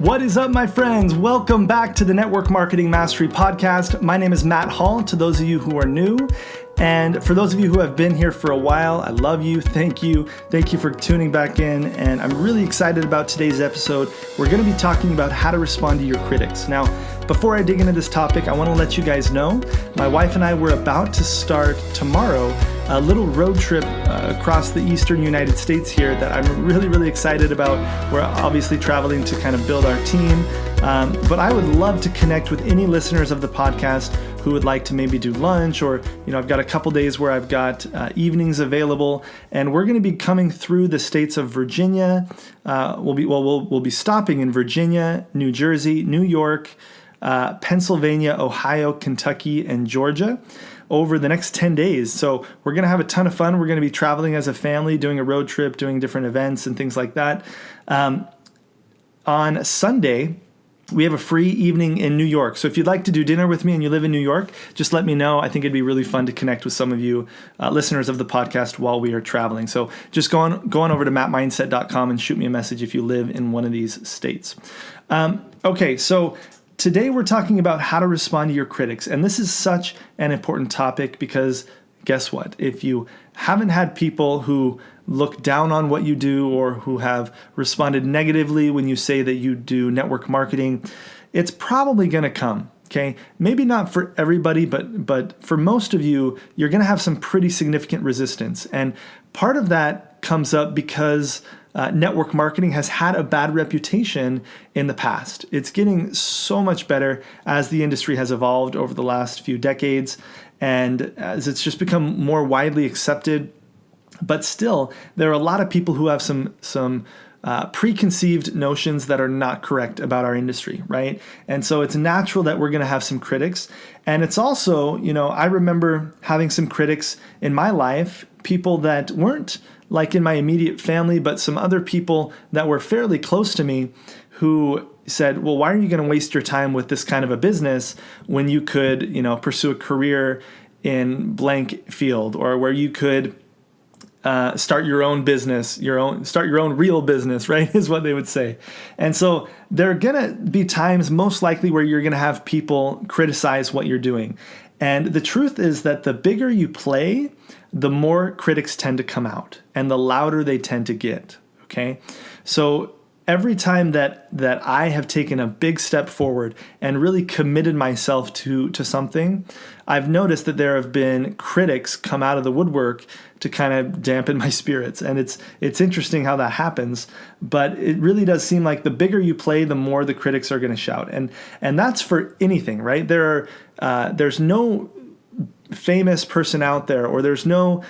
What is up, my friends? Welcome back to the Network Marketing Mastery Podcast. My name is Matt Hall, to those of you who are new. And for those of you who have been here for a while, I love you. Thank you. Thank you for tuning back in. And I'm really excited about today's episode. We're going to be talking about how to respond to your critics. Now, before I dig into this topic, I want to let you guys know, my wife and I were about to start tomorrow a little road trip across the eastern United States here that I'm really excited about. We're obviously traveling to kind of build our team, but I would love to connect with any listeners of the podcast who would like to maybe do lunch, or I've got a couple days where I've got evenings available, and we're going to be coming through the states of Virginia. We'll be stopping in Virginia, New Jersey, New York, Pennsylvania, Ohio, Kentucky, and Georgia over the next 10 days. So we're going to have a ton of fun. We're going to be traveling as a family, doing a road trip, doing different events and things like that. On Sunday, we have a free evening in New York. So if you'd like to do dinner with me and you live in New York, just let me know. I think it'd be really fun to connect with some of you listeners of the podcast while we are traveling. So just go on over to mattmindset.com and shoot me a message if you live in one of these states. Okay, so today we're talking about how to respond to your critics. And this is such an important topic because guess what? If you haven't had people who look down on what you do or who have responded negatively when you say that you do network marketing, it's probably going to come. Okay, maybe not for everybody, but for most of you, you're going to have some pretty significant resistance. And part of that comes up because network marketing has had a bad reputation in the past. It's getting so much better as the industry has evolved over the last few decades and as it's just become more widely accepted. But still, there are a lot of people who have some preconceived notions that are not correct about our industry, right? And so it's natural that we're going to have some critics. And it's also, I remember having some critics in my life, people that weren't like in my immediate family, but some other people that were fairly close to me who said, well, why are you going to waste your time with this kind of a business when you could, pursue a career in blank field, or where you could start your own business, start your own real business, right, is what they would say. And so there are going to be times most likely where you're going to have people criticize what you're doing. And the truth is that the bigger you play, the more critics tend to come out and the louder they tend to get, okay? So every time that I have taken a big step forward and really committed myself to something, I've noticed that there have been critics come out of the woodwork to kind of dampen my spirits. And it's interesting how that happens, but it really does seem like the bigger you play, the more the critics are going to shout. And that's for anything, right? There's no famous person out there, or there's no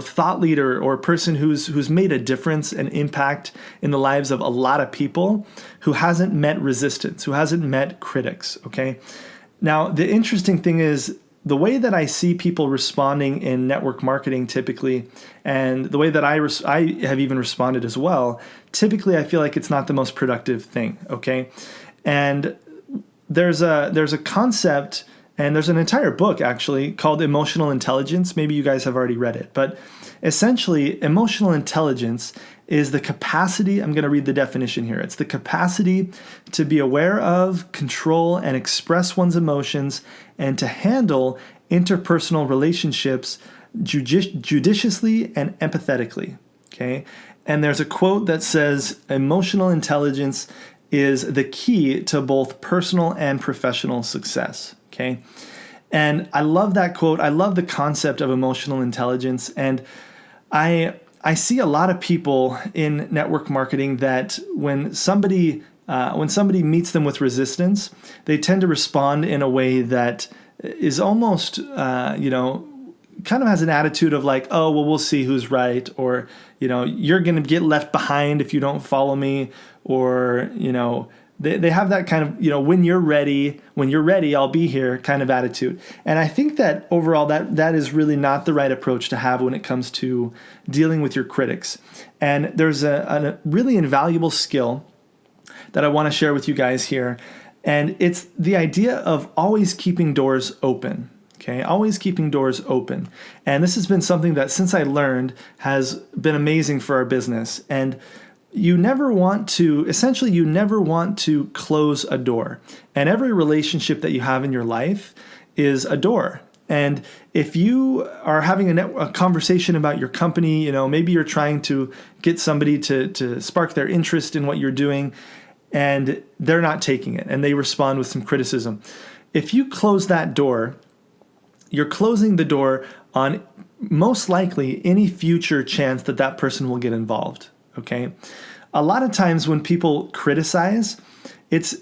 thought leader or person who's made a difference and impact in the lives of a lot of people who hasn't met resistance, who hasn't met critics, okay? Now, the interesting thing is the way that I see people responding in network marketing typically, and the way that I have even responded as well, typically I feel like it's not the most productive thing, okay? And there's a concept, and there's an entire book actually called Emotional Intelligence. Maybe you guys have already read it, but essentially emotional intelligence is the capacity, I'm going to read the definition here. It's the capacity to be aware of, control, and express one's emotions, and to handle interpersonal relationships judiciously and empathetically, okay? And there's a quote that says, emotional intelligence is the key to both personal and professional success. Okay. And I love that quote. I love the concept of emotional intelligence. And I see a lot of people in network marketing that when somebody meets them with resistance, they tend to respond in a way that is almost, kind of has an attitude of like, oh, well, we'll see who's right. Or, you're going to get left behind if you don't follow me. Or, they have that kind of, when you're ready, I'll be here kind of attitude. And I think that overall that is really not the right approach to have when it comes to dealing with your critics. And there's a really invaluable skill that I want to share with you guys here. And it's the idea of always keeping doors open. Okay, always keeping doors open. And this has been something that since I learned has been amazing for our business. And you never want to close a door. And every relationship that you have in your life is a door. And if you are having a conversation about your company, maybe you're trying to get somebody to spark their interest in what you're doing, and they're not taking it, and they respond with some criticism. If you close that door, you're closing the door on most likely any future chance that that person will get involved, okay? A lot of times when people criticize, it's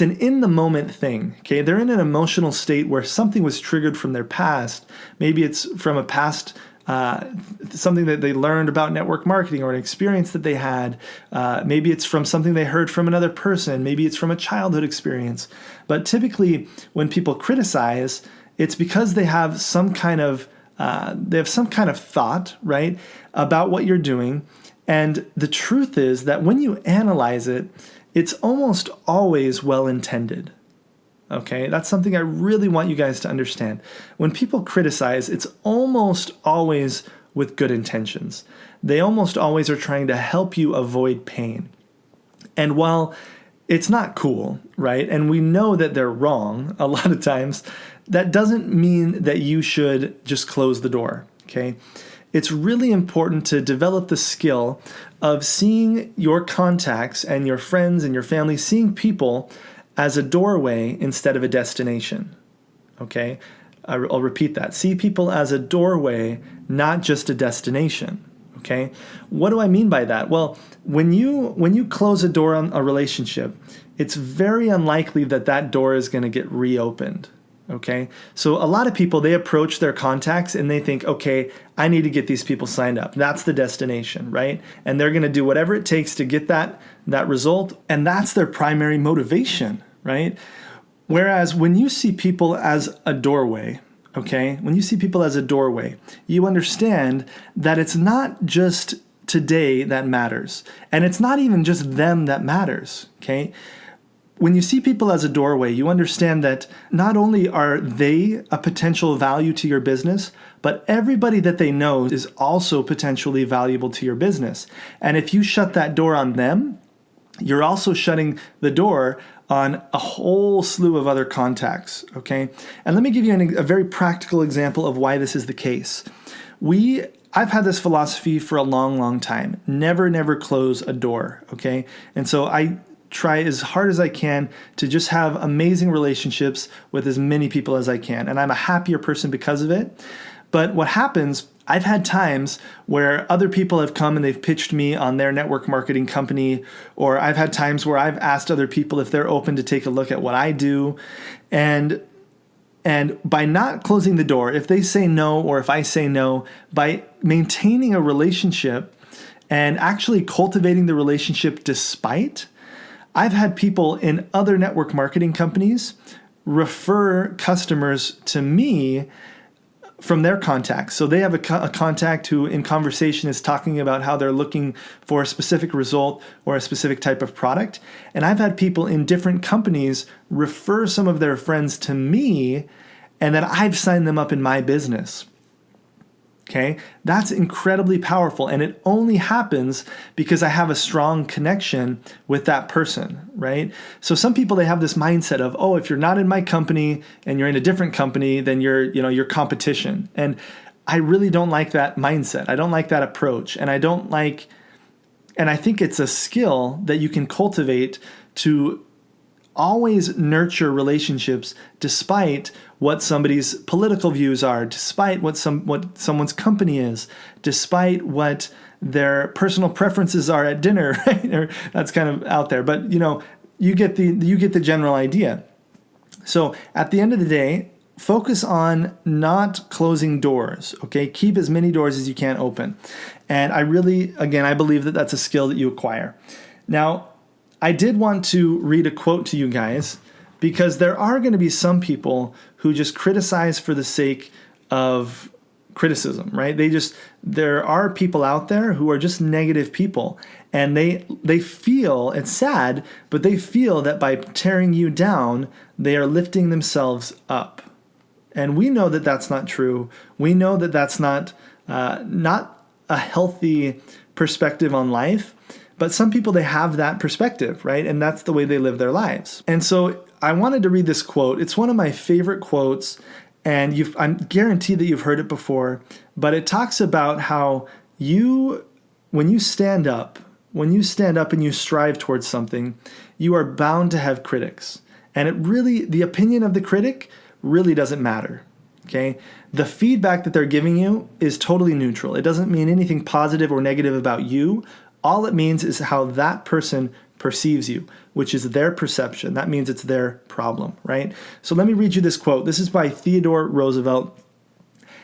an in-the-moment thing, okay? They're in an emotional state where something was triggered from their past. Maybe it's from a past, something that they learned about network marketing or an experience that they had. Maybe it's from something they heard from another person. Maybe it's from a childhood experience. But typically when people criticize, it's because they have some kind of thought, right, about what you're doing. And the truth is that when you analyze it, it's almost always well-intended, okay? That's something I really want you guys to understand. When people criticize, it's almost always with good intentions. They almost always are trying to help you avoid pain. And while it's not cool, right, and we know that they're wrong a lot of times, that doesn't mean that you should just close the door, okay? It's really important to develop the skill of seeing your contacts and your friends and your family, seeing people as a doorway instead of a destination, okay? I'll repeat that. See people as a doorway, not just a destination, okay? What do I mean by that? Well, when you close a door on a relationship, it's very unlikely that that door is going to get reopened. Okay, so a lot of people, they approach their contacts and they think, okay, I need to get these people signed up. That's the destination, right? And they're going to do whatever it takes to get that result. And that's their primary motivation, right? Whereas when you see people as a doorway, okay, when you see people as a doorway, you understand that it's not just today that matters. And it's not even just them that matters, okay? When you see people as a doorway, you understand that not only are they a potential value to your business, but everybody that they know is also potentially valuable to your business. And if you shut that door on them, you're also shutting the door on a whole slew of other contacts, okay? And let me give you a very practical example of why this is the case. I've had this philosophy for a long, long time. Never close a door, okay? And so I try as hard as I can to just have amazing relationships with as many people as I can. And I'm a happier person because of it. But what happens, I've had times where other people have come and they've pitched me on their network marketing company, or I've had times where I've asked other people if they're open to take a look at what I do. And by not closing the door, if they say no, or if I say no, by maintaining a relationship and actually cultivating the relationship despite, I've had people in other network marketing companies refer customers to me from their contacts. So they have a contact who in conversation is talking about how they're looking for a specific result or a specific type of product. And I've had people in different companies refer some of their friends to me, and then I've signed them up in my business. Okay, that's incredibly powerful, and it only happens because I have a strong connection with that person, right? So some people, they have this mindset of, oh, if you're not in my company and you're in a different company, then you're competition. And I really don't like that mindset. I don't like that approach, and I think it's a skill that you can cultivate to always nurture relationships despite what somebody's political views are, despite what someone's company is, despite what their personal preferences are at dinner, right? Or that's kind of out there, but you get the general idea. So at the end of the day, focus on not closing doors, okay? Keep as many doors as you can open. And I believe that that's a skill that you acquire. Now, I did want to read a quote to you guys because there are going to be some people who just criticize for the sake of criticism, right? There are people out there who are just negative people, and they feel, it's sad, but they feel that by tearing you down, they are lifting themselves up. And we know that that's not true. We know that that's not a healthy perspective on life. But some people, they have that perspective, right? And that's the way they live their lives. And so I wanted to read this quote. It's one of my favorite quotes, and I'm guaranteed that you've heard it before, but it talks about how when you stand up and you strive towards something, you are bound to have critics. And the opinion of the critic really doesn't matter. Okay? The feedback that they're giving you is totally neutral. It doesn't mean anything positive or negative about you. All it means is how that person perceives you, which is their perception. That means it's their problem, right? So let me read you this quote. This is by Theodore Roosevelt.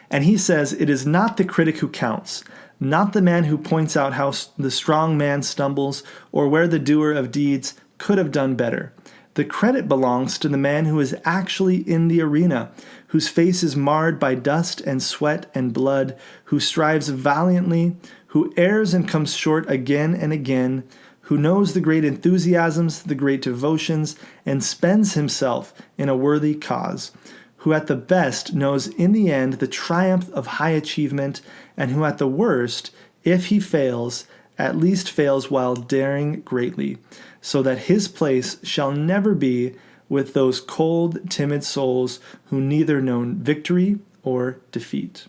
And he says, "It is not the critic who counts, not the man who points out how the strong man stumbles or where the doer of deeds could have done better. The credit belongs to the man who is actually in the arena, whose face is marred by dust and sweat and blood, who strives valiantly, who errs and comes short again and again, who knows the great enthusiasms, the great devotions, and spends himself in a worthy cause, who at the best knows in the end the triumph of high achievement, and who at the worst, if he fails, at least fails while daring greatly, so that his place shall never be with those cold, timid souls who neither know victory or defeat."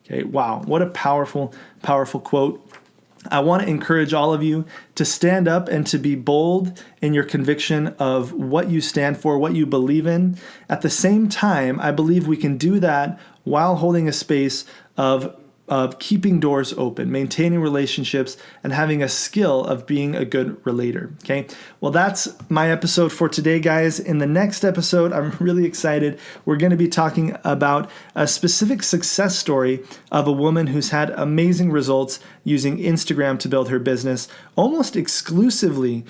Okay, wow, what a powerful, powerful quote. I want to encourage all of you to stand up and to be bold in your conviction of what you stand for, what you believe in. At the same time, I believe we can do that while holding a space of keeping doors open, maintaining relationships, and having a skill of being a good relator. Okay. Well, that's my episode for today, guys. In the next episode, I'm really excited. We're going to be talking about a specific success story of a woman who's had amazing results using Instagram to build her business almost exclusively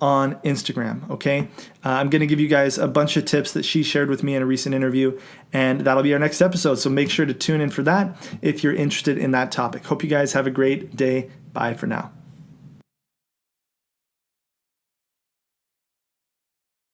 on Instagram, okay? I'm going to give you guys a bunch of tips that she shared with me in a recent interview, and that'll be our next episode. So make sure to tune in for that if you're interested in that topic. Hope you guys have a great day. Bye for now.